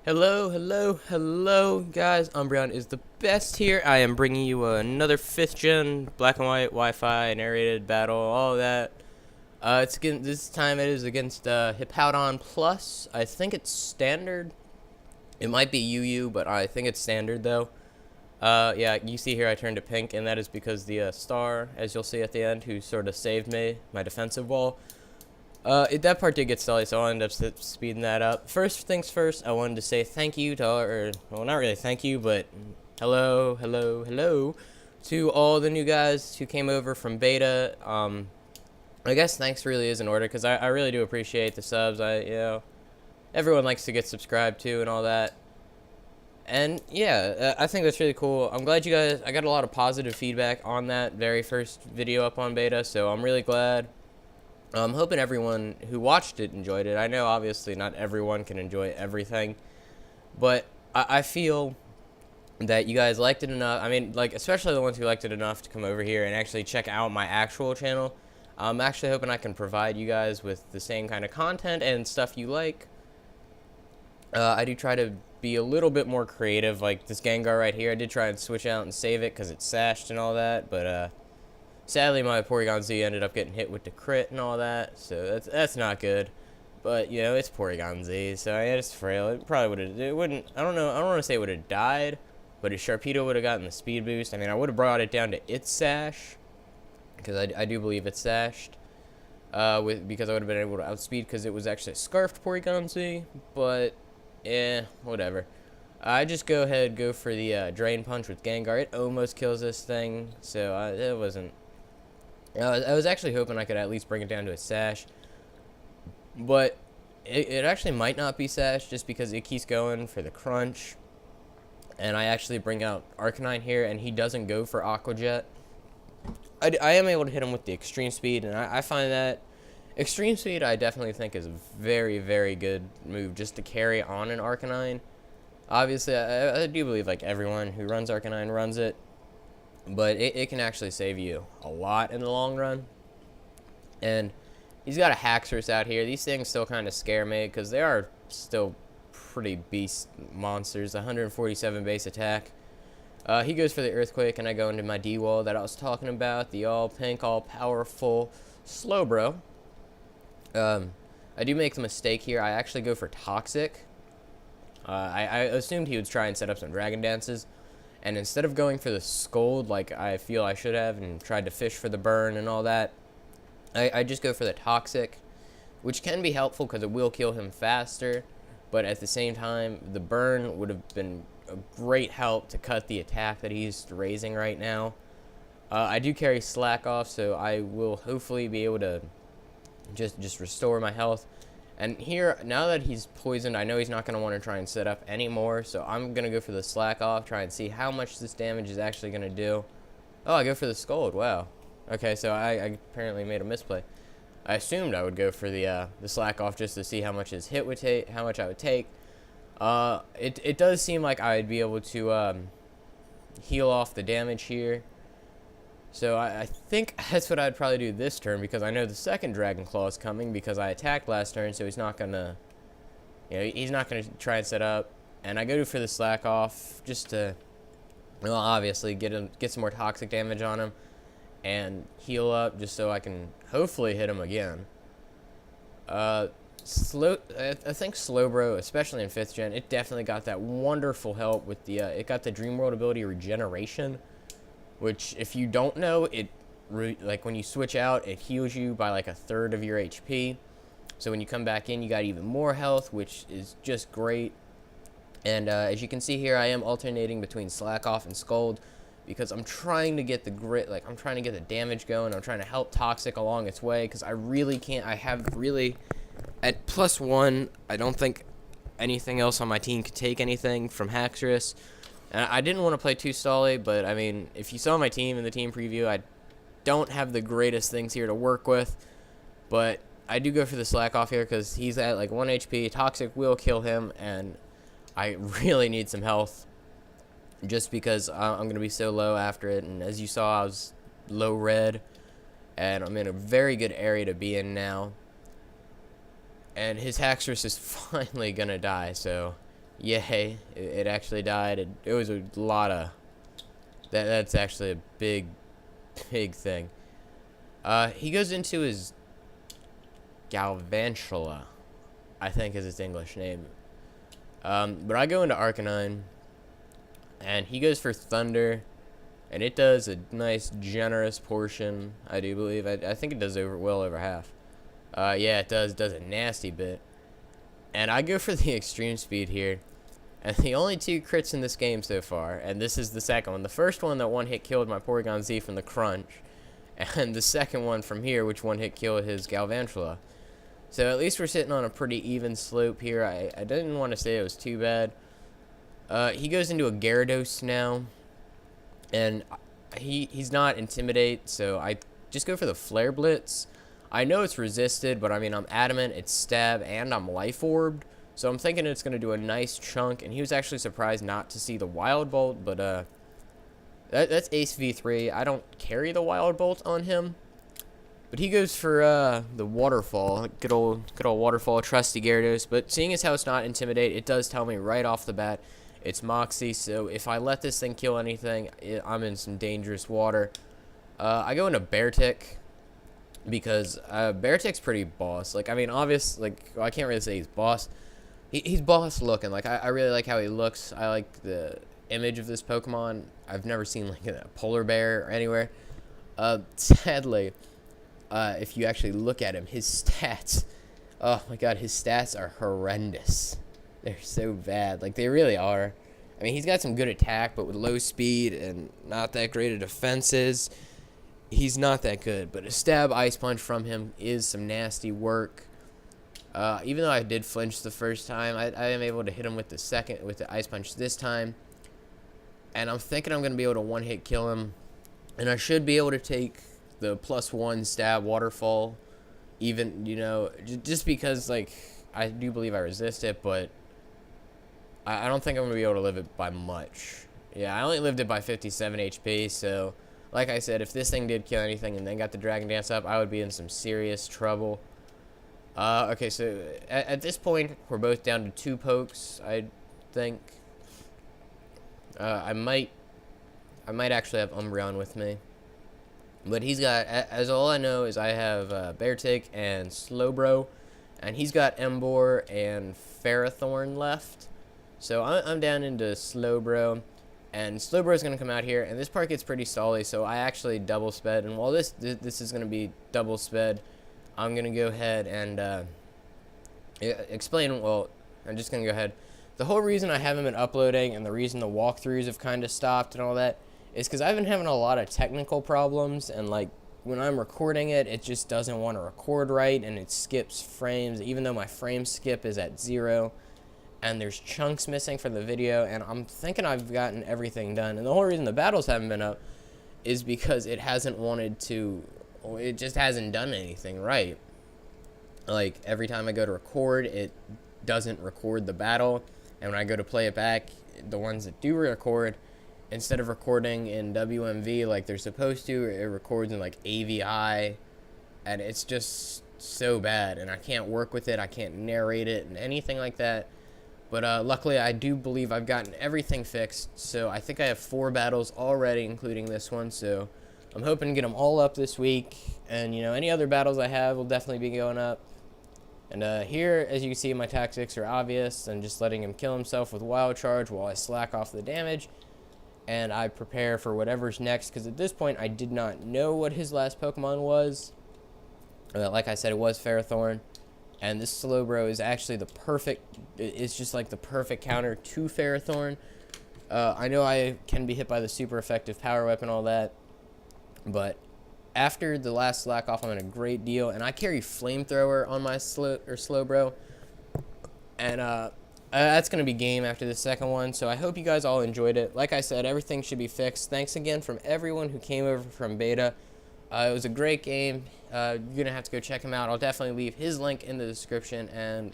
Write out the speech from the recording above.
Hello, guys. Umbreon is the best here. I am bringing you another 5th gen black and white Wi-Fi narrated battle, all of that. It's again this time it is against Hippowdon Plus. I think it's standard. It might be UU, but I think it's standard though. Yeah, you see here I turned it pink, and that is because the star, as you'll see at the end, who sort of saved me, my defensive wall. That part did get silly, so I'll end up speeding that up. First things first, I wanted to say thank you to, well, not really thank you, but hello, to all the new guys who came over from beta. I guess thanks really is in order, because I really do appreciate the subs. Everyone likes to get subscribed to and all that. And yeah, I think that's really cool. I'm glad you guys, I got a lot of positive feedback on that very first video up on beta, so I'm really glad. I'm hoping everyone who watched it enjoyed it. I know obviously not everyone can enjoy everything, but I feel that you guys liked it enough. I mean, like, especially the ones who liked it enough to come over here and actually check out my actual channel. I'm actually hoping I can provide you guys with the same kind of content and stuff you like. I do try to be a little bit more creative, like this Gengar right here. I did try and switch out and save it because it's sashed and all that, but sadly, my Porygon Z ended up getting hit with the crit and all that, so that's not good. But you know, it's Porygon Z, so yeah, it's frail. It probably would have. It wouldn't. I don't know. I don't want to say it would have died, but his Sharpedo would have gotten the speed boost. I mean, I would have brought it down to its sash, because I do believe it's sashed. Because I would have been able to outspeed, because it was actually a scarfed Porygon Z. But whatever. I just go for the Drain Punch with Gengar. It almost kills this thing, so it wasn't. I was actually hoping I could at least bring it down to a sash, but it actually might not be sash just because it keeps going for the crunch, and I actually bring out Arcanine here, and he doesn't go for Aqua Jet. I am able to hit him with the Extreme Speed, and I find that Extreme Speed I definitely think is a very, very good move just to carry on an Arcanine. Obviously, I do believe like everyone who runs Arcanine runs it. But it can actually save you a lot in the long run. And he's got a Haxorus out here. These things still kind of scare me because they are still pretty beast monsters. 147 base attack. He goes for the Earthquake, and I go into my D-Wall that I was talking about. The all-pink, all-powerful Slowbro. I do make the mistake here. I actually go for Toxic. I assumed he would try and set up some Dragon Dances. And instead of going for the Scold like I feel I should have and tried to fish for the burn and all that, I just go for the Toxic, which can be helpful because it will kill him faster. But at the same time, the burn would have been a great help to cut the attack that he's raising right now. I do carry Slack off, so I will hopefully be able to just restore my health. And here, now that he's poisoned, I know he's not going to want to try and set up anymore, so I'm going to go for the Slack off, try and see how much this damage is actually going to do. Oh, I go for the Scold, wow. Okay, so I apparently made a misplay. I assumed I would go for the Slack off just to see how much his hit would take, how much I would take. It does seem like I'd be able to heal off the damage here. So I think that's what I'd probably do this turn, because I know the second Dragon Claw is coming because I attacked last turn, so he's not gonna, he's not gonna try and set up. And I go for the Slack off just to, well, obviously get some more toxic damage on him and heal up just so I can hopefully hit him again. I think Slowbro, especially in 5th gen, it definitely got that wonderful help with the it got the Dream World ability Regeneration. Which, if you don't know, like when you switch out, it heals you by like 1/3 of your HP. So when you come back in, you got even more health, which is just great. And as you can see here, I am alternating between Slack Off and Scold because I'm trying to get the grit, like I'm trying to get the damage going. I'm trying to help Toxic along its way because I really can't. I have really, at +1, I don't think anything else on my team could take anything from Haxorus. And I didn't want to play too stally, but I mean, if you saw my team in the team preview, I don't have the greatest things here to work with. But I do go for the Slack off here because he's at like 1 HP. Toxic will kill him, and I really need some health just because I'm going to be so low after it. And as you saw, I was low red, and I'm in a very good area to be in now. And his Haxorus is finally going to die, so Yay, it actually died. It was a lot of... That's actually a big thing. He goes into his Galvantula, I think is its English name. But I go into Arcanine, and he goes for Thunder, and it does a nice, generous portion, I do believe. I think it does well over half. Yeah, it does a nasty bit. And I go for the extreme speed here. And the only 2 crits in this game so far, and this is the second one. The first one that one hit killed my Porygon Z from the crunch. And the second one from here, which one hit killed his Galvantula. So at least we're sitting on a pretty even slope here. I didn't want to say it was too bad. He goes into a Gyarados now. And he's not Intimidate, so I just go for the Flare Blitz. I know it's resisted, but I mean, I'm adamant it's Stab and I'm Life Orbed. So I'm thinking it's going to do a nice chunk, and he was actually surprised not to see the Wild Bolt, but that's Ace V3. I don't carry the Wild Bolt on him, but he goes for the Waterfall, good old Waterfall, trusty Gyarados. But seeing as how it's not Intimidate, it does tell me right off the bat it's Moxie, so if I let this thing kill anything, I'm in some dangerous water. I go into Beartic, because Beartic's pretty boss. Like, I mean, obvious, like, well, I can't really say he's boss. He's boss looking. Like, I really like how he looks. I like the image of this Pokemon. I've never seen, like, a polar bear or anywhere. Sadly, if you actually look at him, his stats, oh my god, his stats are horrendous. They're so bad. Like, they really are. I mean, he's got some good attack, but with low speed and not that great of defenses, he's not that good. But a Stab Ice Punch from him is some nasty work. Even though I did flinch the first time, I am able to hit him with the Ice Punch this time. And I'm thinking I'm going to be able to one-hit kill him. And I should be able to take the +1 Stab Waterfall. Even, you know, just because, like, I do believe I resist it, but I don't think I'm going to be able to live it by much. Yeah, I only lived it by 57 HP, so like I said, if this thing did kill anything and then got the Dragon Dance up, I would be in some serious trouble. Okay, so at this point, we're both down to 2 pokes, I think. I might actually have Umbreon with me. But he's got, as all I know is I have Beartic and Slowbro, and he's got Emboar and Ferrothorn left. So I'm down into Slowbro, and Slowbro's going to come out here, and this part gets pretty stally, so I actually double sped. And while this is going to be double sped, I'm going to go ahead and explain, well, I'm just going to go ahead. The whole reason I haven't been uploading and the reason the walkthroughs have kind of stopped and all that is because I've been having a lot of technical problems, and like when I'm recording it, it just doesn't want to record right, and it skips frames, even though my frame skip is at 0, and there's chunks missing for the video, and I'm thinking I've gotten everything done. And the whole reason the battles haven't been up is because it hasn't wanted to, it just hasn't done anything right. Like, every time I go to record, it doesn't record the battle, and when I go to play it back, the ones that do record, instead of recording in WMV like they're supposed to, it records in like AVI, and it's just so bad, and I can't work with it, I can't narrate it, and anything like that. But luckily, I do believe I've gotten everything fixed, so I think I have 4 battles already, including this one, so I'm hoping to get them all up this week, and, you know, any other battles I have will definitely be going up. And here, as you can see, my tactics are obvious, and just letting him kill himself with Wild Charge while I slack off the damage, and I prepare for whatever's next, because at this point, I did not know what his last Pokemon was. Like I said, it was Ferrothorn. And this Slowbro is actually the perfect, it's just like the perfect counter to Ferrothorn. I know I can be hit by the super effective power whip and all that, but after the last slack off, I'm in a great deal, and I carry Flamethrower on my Slowbro, and that's going to be game after the second one, so I hope you guys all enjoyed it. Like I said, everything should be fixed. Thanks again from everyone who came over from beta. It was a great game. You're going to have to go check him out. I'll definitely leave his link in the description, and